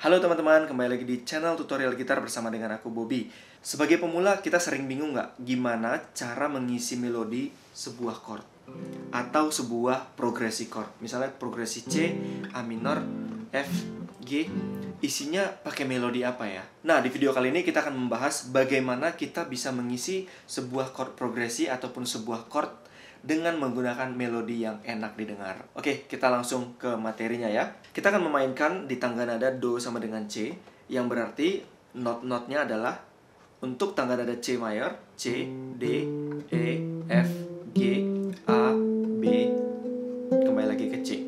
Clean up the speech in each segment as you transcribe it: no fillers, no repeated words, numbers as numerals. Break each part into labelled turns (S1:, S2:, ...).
S1: Halo teman-teman, kembali lagi di channel tutorial gitar bersama dengan aku Bobby. Sebagai pemula, kita sering bingung nggak gimana cara mengisi melodi sebuah chord atau sebuah progresi chord. Misalnya progresi C, A minor, F, G, isinya pakai melodi apa ya? Nah, di video kali ini kita akan membahas bagaimana kita bisa mengisi sebuah chord progresi ataupun sebuah chord dengan menggunakan melodi yang enak didengar. Oke, kita langsung ke materinya ya. Kita akan memainkan di tangga nada Do sama dengan C, yang berarti not-notnya adalah untuk tangga nada C mayor, C, D, E, F, G, A, B, kembali lagi ke C.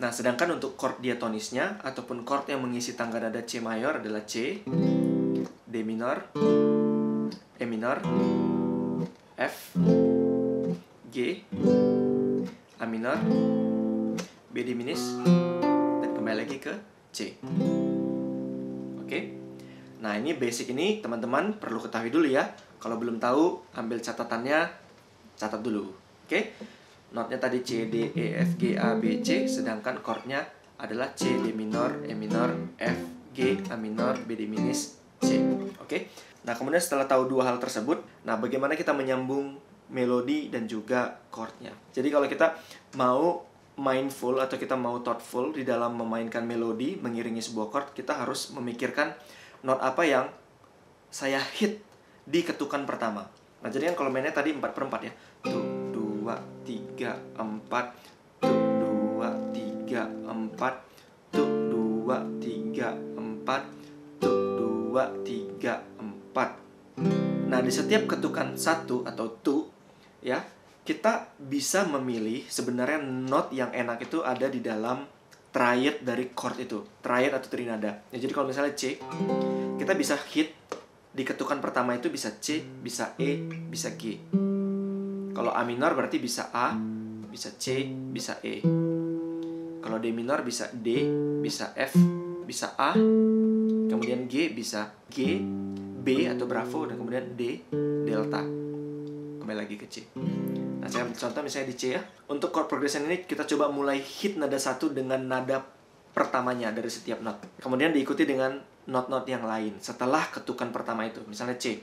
S1: Nah, sedangkan untuk chord diatonisnya ataupun chord yang mengisi tangga nada C mayor adalah C, D minor, E minor, F, G, A minor, B diminis, dan kembali lagi ke C. Oke. Nah, ini basic ini teman-teman perlu ketahui dulu ya. Kalau belum tahu, ambil catatannya, catat dulu. Oke. Notnya tadi C, D, E, F, G, A, B, C, sedangkan chordnya adalah C, D minor, E minor, F, G, A minor, B diminis, C. Oke. Nah, kemudian setelah tahu dua hal tersebut, nah bagaimana kita menyambung melodi dan juga chordnya. Jadi kalau kita mau mindful atau kita mau thoughtful di dalam memainkan melodi, mengiringi sebuah chord, kita harus memikirkan not apa yang saya hit di ketukan pertama. Nah, jadi kan kalau mainnya tadi 4/4 ya. Tuh, 2, 3, 4. Tuh, 2, 3, 4. Tuh, 2, 3, 4. Tuh, 2, 3, 4. Nah, di setiap ketukan satu atau tu ya, kita bisa memilih sebenarnya not yang enak itu ada di dalam triad dari chord itu, triad atau trinada. Ya, jadi kalau misalnya C, kita bisa hit di ketukan pertama itu bisa C, bisa E, bisa G. Kalau A minor berarti bisa A, bisa C, bisa E. Kalau D minor bisa D, bisa F, bisa A. Kemudian G bisa G, B atau bravo, dan kemudian D, delta. Kembali lagi ke C. Nah, saya ambil contoh misalnya di C ya. Untuk chord progression ini kita coba mulai hit nada satu dengan nada pertamanya dari setiap not. Kemudian diikuti dengan not-not yang lain setelah ketukan pertama itu. Misalnya C.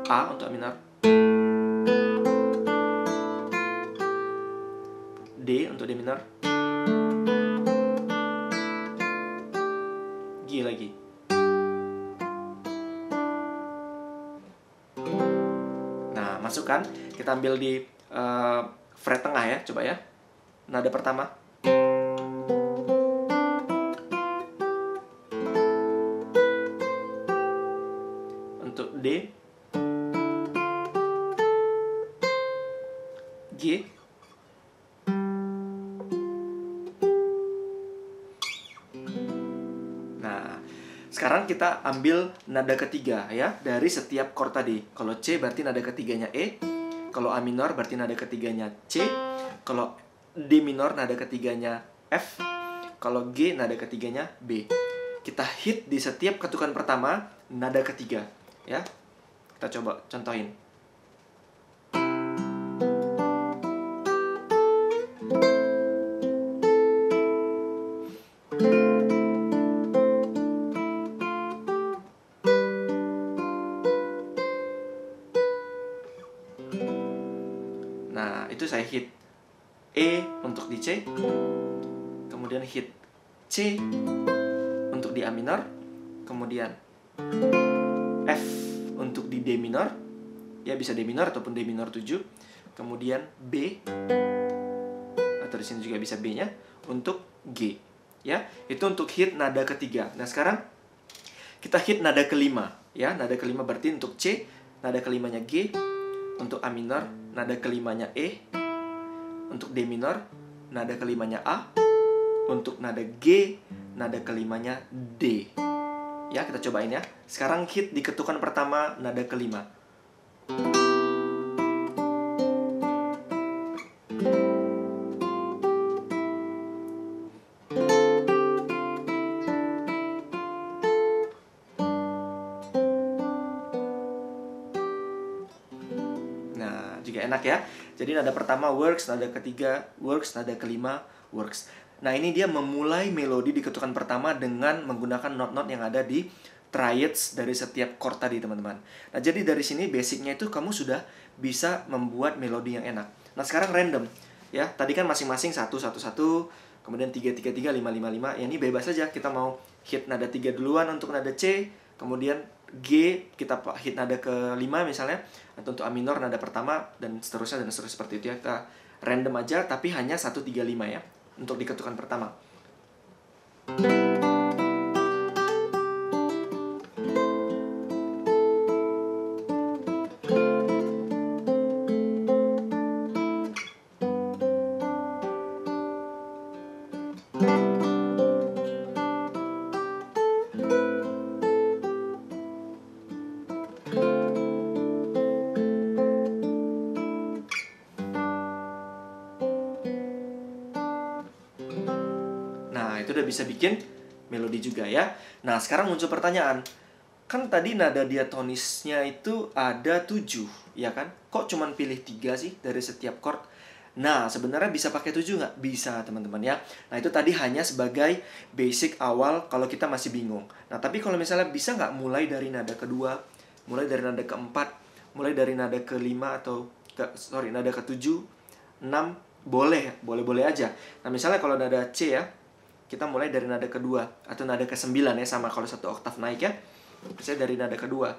S1: A untuk A minor. D untuk D minor. G lagi. Nah, masukkan. Kita ambil di fret tengah ya, coba ya. Nada pertama. Untuk D. G. Nah, sekarang kita ambil nada ketiga ya dari setiap chord tadi. Kalau C berarti nada ketiganya E. Kalau A minor berarti nada ketiganya C. Kalau D minor nada ketiganya F. Kalau G nada ketiganya B. Kita hit di setiap ketukan pertama nada ketiga ya. Kita coba contohin. Nah, itu saya hit E untuk di C, kemudian hit C untuk di A minor, kemudian F untuk di D minor, ya bisa D minor ataupun D minor 7, kemudian B, atau di sini juga bisa B-nya, untuk G. Ya, itu untuk hit nada ketiga. Nah, sekarang kita hit nada kelima, ya. Nada kelima berarti untuk C, nada kelimanya G, untuk A minor, nada kelimanya E, untuk D minor, nada kelimanya A, untuk nada G, nada kelimanya D. Ya, kita cobain ya. Sekarang hit di ketukan pertama nada kelima. Nah, juga enak ya. Jadi nada pertama works, nada ketiga works, nada kelima works. Nah, ini dia memulai melodi di ketukan pertama dengan menggunakan not-not yang ada di triads dari setiap chord tadi, teman-teman. Nah, jadi dari sini basicnya itu kamu sudah bisa membuat melodi yang enak. Nah, sekarang random. Ya, tadi kan masing-masing 1, 1, 1, kemudian 3, 3, 3, 5, 5, 5. Ya, ini bebas saja. Kita mau hit nada 3 duluan untuk nada C, kemudian G, kita hit nada ke-5 misalnya, atau untuk A minor nada pertama, dan seterusnya seperti itu ya. Kita random aja, tapi hanya 1, 3, 5 ya, untuk di ketukan pertama. Nah, itu udah bisa bikin melodi juga ya. Nah, sekarang muncul pertanyaan. Kan tadi nada diatonisnya itu ada 7, ya kan? Kok cuman pilih 3 sih dari setiap chord? Nah, sebenarnya bisa pakai 7 nggak? Bisa, teman-teman ya. Nah, itu tadi hanya sebagai basic awal kalau kita masih bingung. Nah, tapi kalau misalnya bisa nggak mulai dari nada kedua, mulai dari nada keempat, mulai dari nada kelima atau nada ke-7, 6, boleh aja. Nah, misalnya kalau nada C ya, kita mulai dari nada kedua atau nada ke-9 ya, sama kalau 1 oktav naik ya. Misalnya dari nada kedua.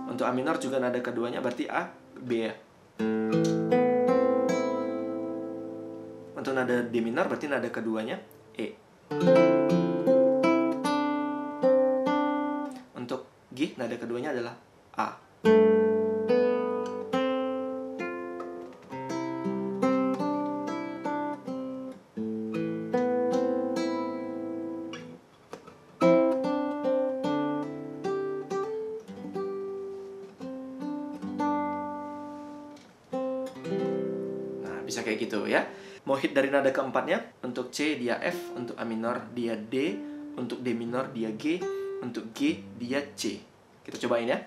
S1: Untuk A minor juga nada keduanya berarti A, B ya. Untuk nada D minor berarti nada keduanya E. Untuk G nada keduanya adalah A. Bisa kayak gitu ya. Mau hit dari nada keempatnya, untuk C dia F, untuk A minor dia D, untuk D minor dia G, untuk G dia C. Kita cobain ya.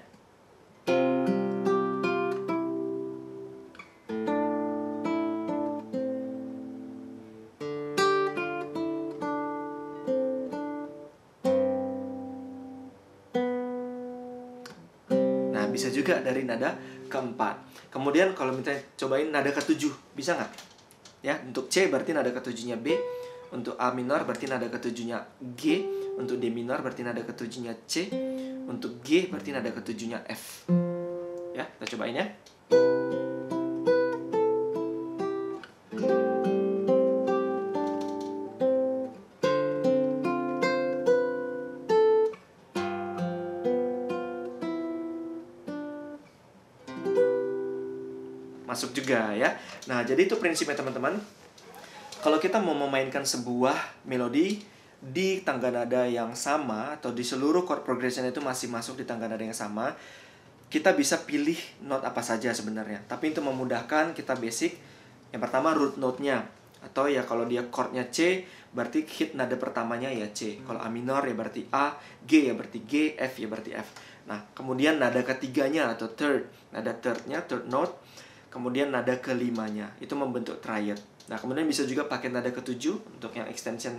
S1: Nah, bisa juga dari nada keempat. Kemudian kalau misalnya cobain nada ke-7, bisa nggak? Ya, untuk C berarti nada ke-7-nya B, untuk A minor berarti nada ke-7-nya G, untuk D minor berarti nada ke-7-nya C, untuk G berarti nada ke-7-nya F. Ya, kita cobain ya. Masuk juga ya. Nah, jadi itu prinsipnya teman-teman. Kalau kita mau memainkan sebuah melodi di tangga nada yang sama, atau di seluruh chord progression itu masih masuk di tangga nada yang sama, kita bisa pilih note apa saja sebenarnya. Tapi untuk memudahkan, kita basic. Yang pertama root note-nya. Atau ya kalau dia chordnya C, berarti hit nada pertamanya ya C. Kalau A minor ya berarti A, G ya berarti G, F ya berarti F. Nah, kemudian nada ketiganya atau third. Nada third-nya, third note. Kemudian nada kelimanya, itu membentuk triad. Nah, kemudian bisa juga pakai nada ke-7 untuk yang extension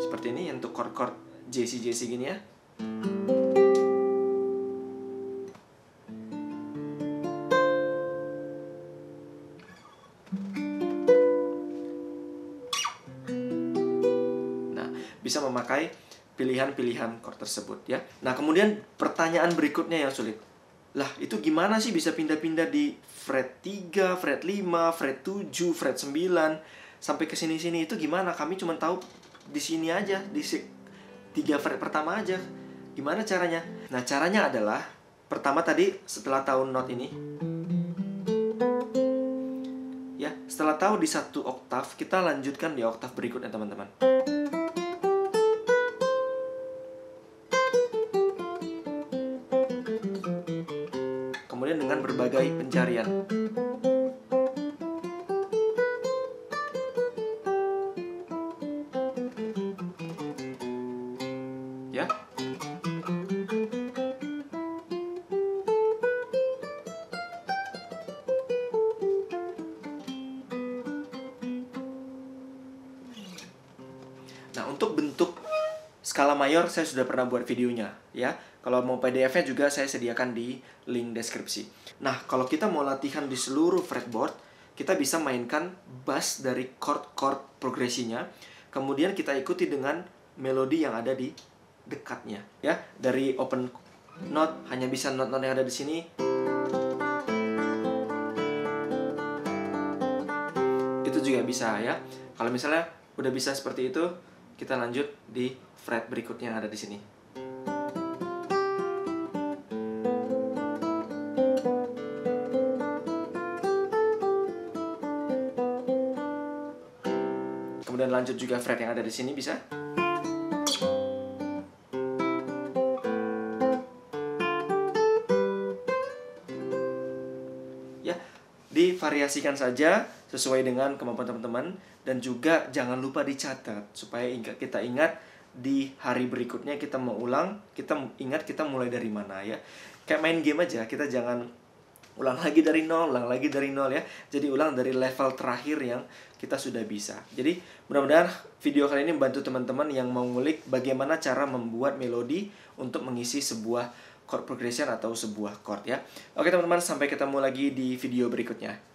S1: seperti ini, untuk chord-chord JC gini ya. Nah, bisa memakai pilihan-pilihan chord tersebut ya. Nah, kemudian pertanyaan berikutnya yang sulit. Lah, itu gimana sih bisa pindah-pindah di fret 3, fret 5, fret 7, fret 9 sampai ke sini-sini? Itu gimana? Kami cuma tahu di sini aja, di 3 fret pertama aja. Gimana caranya? Nah, caranya adalah pertama tadi setelah tahu note ini ya, setelah tahu di 1 oktav, kita lanjutkan di oktav berikutnya, teman-teman. Dengan berbagai pencarian. Ya. Nah, untuk bentuk skala mayor saya sudah pernah buat videonya ya. Kalau mau PDF-nya juga saya sediakan di link deskripsi. Nah, kalau kita mau latihan di seluruh fretboard, kita bisa mainkan bass dari chord-chord progresinya. Kemudian kita ikuti dengan melodi yang ada di dekatnya ya. Dari open note hanya bisa note-note yang ada di sini. Itu juga bisa ya. Kalau misalnya udah bisa seperti itu, kita lanjut di fret berikutnya yang ada di sini. Kemudian lanjut juga fret yang ada di sini bisa. Ya, divariasikan saja sesuai dengan kemampuan teman-teman, dan juga jangan lupa dicatat supaya kita ingat di hari berikutnya kita mau ulang, kita ingat kita mulai dari mana ya. Kayak main game aja, kita jangan ulang lagi dari nol, ulang lagi dari nol ya. Jadi ulang dari level terakhir yang kita sudah bisa. Jadi mudah-mudahan video kali ini membantu teman-teman yang mau ngulik bagaimana cara membuat melodi untuk mengisi sebuah chord progression atau sebuah chord ya. Oke teman-teman, sampai ketemu lagi di video berikutnya.